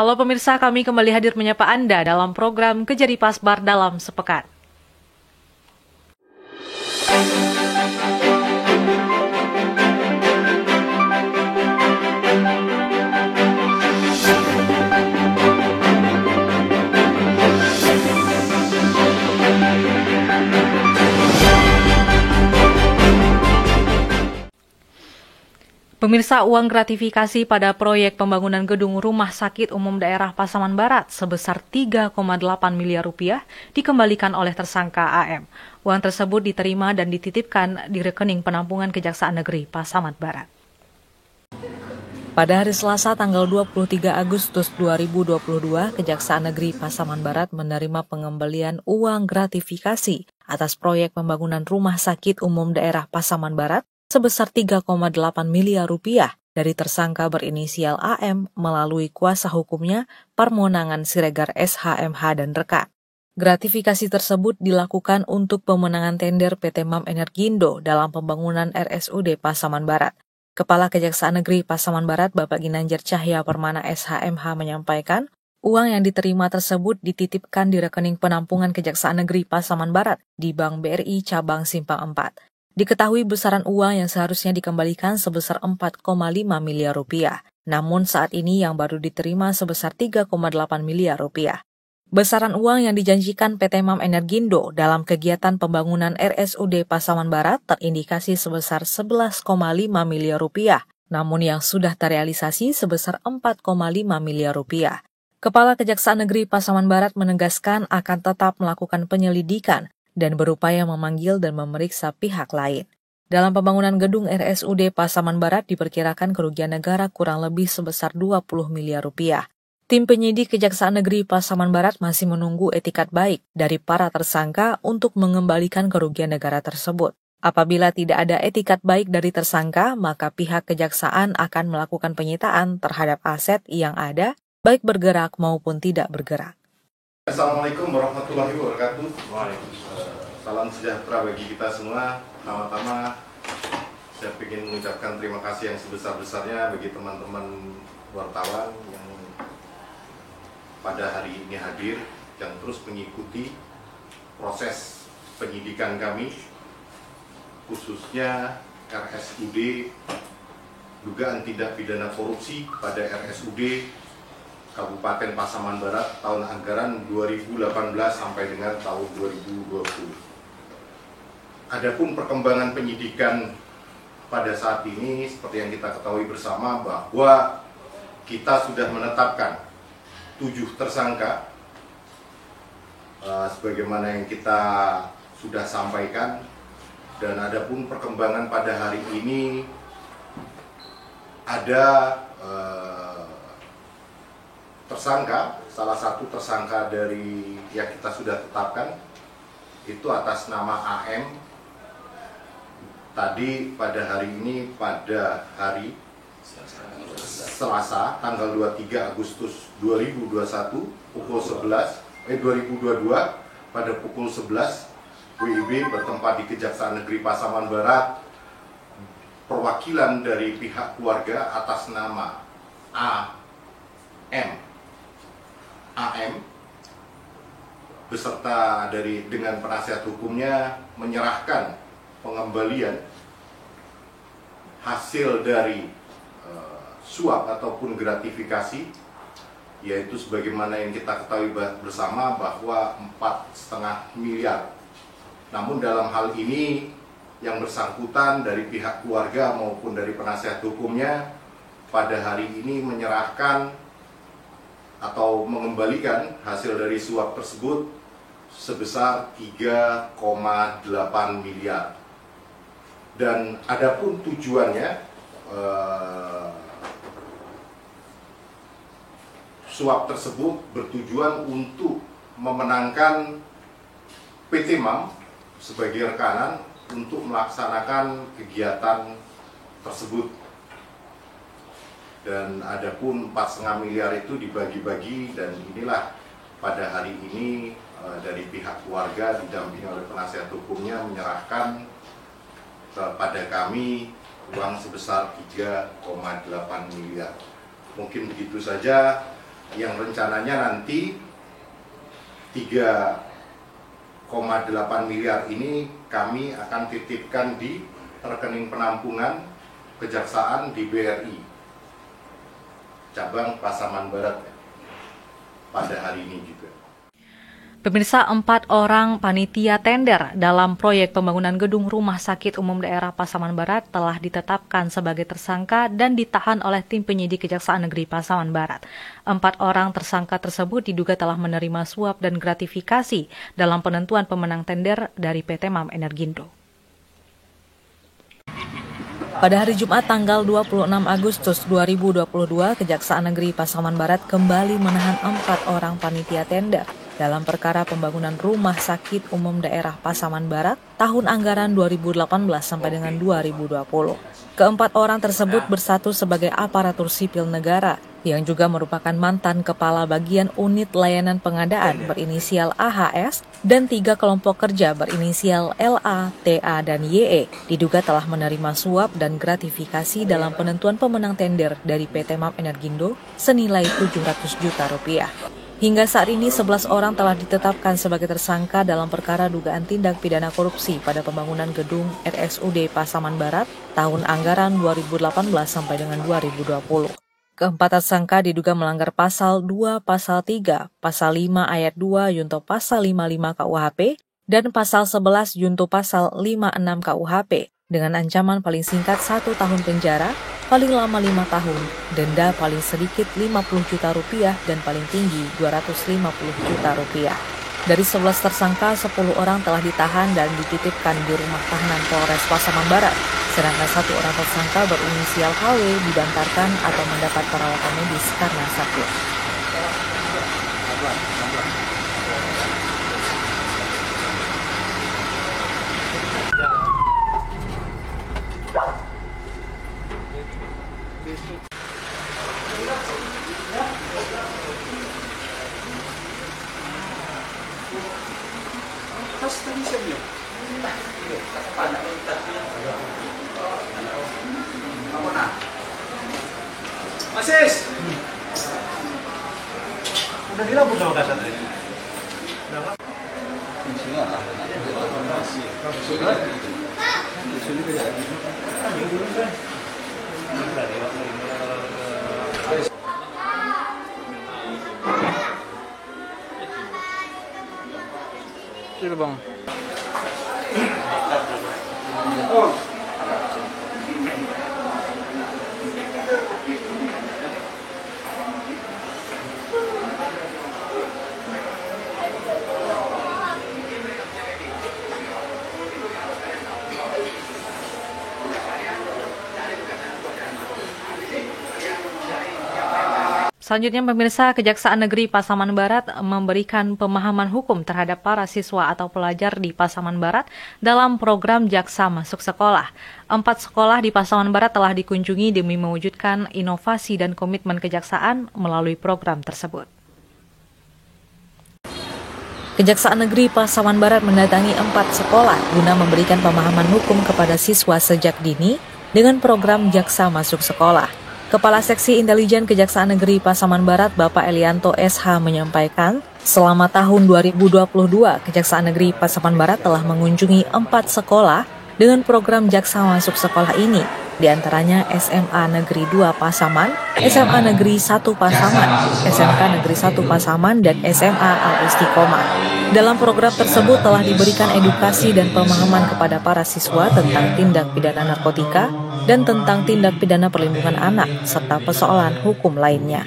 Halo pemirsa, kami kembali hadir menyapa Anda dalam program Kejari Pasbar dalam sepekan. Pemirsa, uang gratifikasi pada proyek pembangunan gedung Rumah Sakit Umum Daerah Pasaman Barat sebesar 3,8 miliar rupiah dikembalikan oleh tersangka AM. Uang tersebut diterima dan dititipkan di rekening penampungan Kejaksaan Negeri Pasaman Barat. Pada hari Selasa tanggal 23 Agustus 2022, Kejaksaan Negeri Pasaman Barat menerima pengembalian uang gratifikasi atas proyek pembangunan Rumah Sakit Umum Daerah Pasaman Barat sebesar 3,8 miliar rupiah dari tersangka berinisial AM melalui kuasa hukumnya Parmonangan Siregar SHMH dan rekan. Gratifikasi tersebut dilakukan untuk pemenangan tender PT MAM Energindo dalam pembangunan RSUD Pasaman Barat. Kepala Kejaksaan Negeri Pasaman Barat Bapak Ginanjar Cahya Permana SHMH menyampaikan, uang yang diterima tersebut dititipkan di rekening penampungan Kejaksaan Negeri Pasaman Barat di Bank BRI Cabang Simpang 4. Diketahui besaran uang yang seharusnya dikembalikan sebesar 4,5 miliar rupiah, namun saat ini yang baru diterima sebesar 3,8 miliar rupiah. Besaran uang yang dijanjikan PT MAM Energindo dalam kegiatan pembangunan RSUD Pasaman Barat terindikasi sebesar 11,5 miliar rupiah, namun yang sudah terrealisasi sebesar 4,5 miliar rupiah. Kepala Kejaksaan Negeri Pasaman Barat menegaskan akan tetap melakukan penyelidikan dan berupaya memanggil dan memeriksa pihak lain. Dalam pembangunan gedung RSUD Pasaman Barat diperkirakan kerugian negara kurang lebih sebesar 20 miliar rupiah. Tim penyidik Kejaksaan Negeri Pasaman Barat masih menunggu etikat baik dari para tersangka untuk mengembalikan kerugian negara tersebut. Apabila tidak ada etikat baik dari tersangka, maka pihak kejaksaan akan melakukan penyitaan terhadap aset yang ada, baik bergerak maupun tidak bergerak. Assalamualaikum warahmatullahi wabarakatuh. Salam sejahtera bagi kita semua. Pertama-tama saya ingin mengucapkan terima kasih yang sebesar-besarnya bagi teman-teman wartawan yang pada hari ini hadir, yang terus mengikuti proses penyidikan kami, khususnya RSUD dugaan tindak pidana korupsi pada RSUD Kabupaten Pasaman Barat tahun anggaran 2018 sampai dengan tahun 2020. Adapun perkembangan penyidikan pada saat ini seperti yang kita ketahui bersama bahwa kita sudah menetapkan 7 tersangka sebagaimana yang kita sudah sampaikan, dan adapun perkembangan pada hari ini ada tersangka, salah satu tersangka dari yang kita sudah tetapkan itu atas nama AM. Tadi pada hari ini, pada hari Selasa tanggal 23 Agustus 2022 pada pukul 11 WIB bertempat di Kejaksaan Negeri Pasaman Barat. Perwakilan dari pihak keluarga atas nama AM beserta dengan penasihat hukumnya menyerahkan pengembalian hasil dari suap ataupun gratifikasi, yaitu sebagaimana yang kita ketahui bersama bahwa 4,5 miliar. Namun dalam hal ini yang bersangkutan dari pihak keluarga maupun dari penasihat hukumnya pada hari ini menyerahkan atau mengembalikan hasil dari suap tersebut sebesar 3,8 miliar. Dan adapun tujuannya, suap tersebut bertujuan untuk memenangkan PT MAM sebagai rekanan untuk melaksanakan kegiatan tersebut. Dan adapun 4,5 miliar itu dibagi-bagi, dan inilah pada hari ini dari pihak keluarga didampingi oleh penasihat hukumnya menyerahkan kepada kami uang sebesar 3,8 miliar. Mungkin begitu saja. yang rencananya nanti 3,8 miliar ini kami akan titipkan di rekening penampungan Kejaksaan di BRI cabang Pasaman Barat pada hari ini juga. Pemirsa, 4 orang panitia tender dalam proyek pembangunan gedung Rumah Sakit Umum Daerah Pasaman Barat telah ditetapkan sebagai tersangka dan ditahan oleh tim penyidik Kejaksaan Negeri Pasaman Barat. 4 orang tersangka tersebut diduga telah menerima suap dan gratifikasi dalam penentuan pemenang tender dari PT MAM Energindo. Pada hari Jumat tanggal 26 Agustus 2022, Kejaksaan Negeri Pasaman Barat kembali menahan 4 orang panitia tender dalam perkara pembangunan Rumah Sakit Umum Daerah Pasaman Barat tahun anggaran 2018 sampai dengan 2020. Keempat orang tersebut bersatu sebagai aparatur sipil negara yang juga merupakan mantan kepala bagian unit layanan pengadaan berinisial AHS dan 3 kelompok kerja berinisial LA, TA, dan YE diduga telah menerima suap dan gratifikasi dalam penentuan pemenang tender dari PT MAM Energindo senilai 700 juta rupiah. Hingga saat ini 11 orang telah ditetapkan sebagai tersangka dalam perkara dugaan tindak pidana korupsi pada pembangunan gedung RSUD Pasaman Barat tahun anggaran 2018 sampai dengan 2020. Keempat tersangka diduga melanggar pasal 2, pasal 3, pasal 5 ayat 2 junto pasal 55 KUHP dan pasal 11 junto pasal 56 KUHP dengan ancaman paling singkat 1 tahun penjara, paling lama 5 tahun, denda paling sedikit 50 juta rupiah dan paling tinggi 250 juta rupiah. Dari 11 tersangka, 10 orang telah ditahan dan dititipkan di rumah tahanan Polres Pasaman Barat, sedangkan 1 orang tersangka berinisial HW dibantarkan atau mendapat perawatan medis karena sakit. Asis. Udah dilabur sama kasat tadi. Sila bang. Selanjutnya, pemirsa, Kejaksaan Negeri Pasaman Barat memberikan pemahaman hukum terhadap para siswa atau pelajar di Pasaman Barat dalam program Jaksa Masuk Sekolah. 4 sekolah di Pasaman Barat telah dikunjungi demi mewujudkan inovasi dan komitmen kejaksaan melalui program tersebut. Kejaksaan Negeri Pasaman Barat mendatangi 4 sekolah guna memberikan pemahaman hukum kepada siswa sejak dini dengan program Jaksa Masuk Sekolah. Kepala Seksi Intelijen Kejaksaan Negeri Pasaman Barat, Bapak Elianto SH menyampaikan, selama tahun 2022, Kejaksaan Negeri Pasaman Barat telah mengunjungi 4 sekolah dengan program Jaksa Masuk Sekolah ini, di antaranya SMA Negeri 2 Pasaman, SMA Negeri 1 Pasaman, SMK Negeri 1 Pasaman, dan SMA Al-Istiqomah. Dalam program tersebut telah diberikan edukasi dan pemahaman kepada para siswa tentang tindak pidana narkotika dan tentang tindak pidana perlindungan anak, serta persoalan hukum lainnya.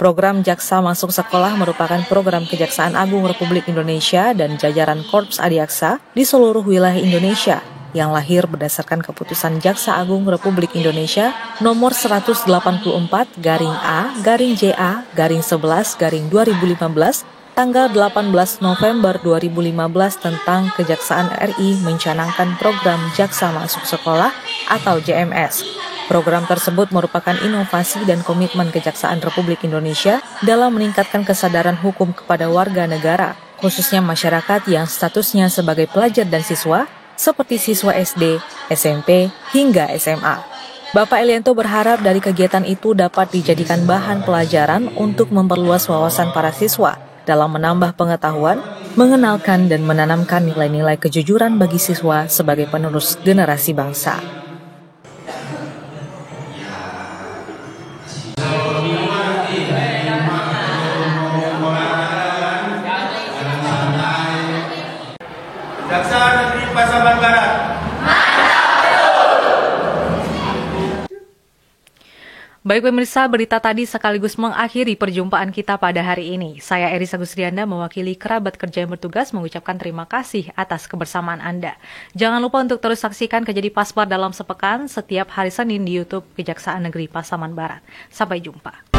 Program Jaksa Masuk Sekolah merupakan program Kejaksaan Agung Republik Indonesia dan jajaran Korps Adiaksa di seluruh wilayah Indonesia yang lahir berdasarkan keputusan Jaksa Agung Republik Indonesia nomor 180.A/JA/11/2015 tanggal 18 November 2015 tentang Kejaksaan RI mencanangkan program Jaksa Masuk Sekolah atau JMS. Program tersebut merupakan inovasi dan komitmen Kejaksaan Republik Indonesia dalam meningkatkan kesadaran hukum kepada warga negara, khususnya masyarakat yang statusnya sebagai pelajar dan siswa, seperti siswa SD, SMP, hingga SMA. Bapak Elianto berharap dari kegiatan itu dapat dijadikan bahan pelajaran untuk memperluas wawasan para siswa dalam menambah pengetahuan, mengenalkan dan menanamkan nilai-nilai kejujuran bagi siswa sebagai penerus generasi bangsa. Kejaksaan Negeri Pasaman Barat. Baik pemirsa, berita tadi sekaligus mengakhiri perjumpaan kita pada hari ini. Saya Eris Agusrianda mewakili kerabat kerja yang bertugas mengucapkan terima kasih atas kebersamaan Anda. Jangan lupa untuk terus saksikan Kejadi Pasbar dalam sepekan setiap hari Senin di YouTube Kejaksaan Negeri Pasaman Barat. Sampai jumpa.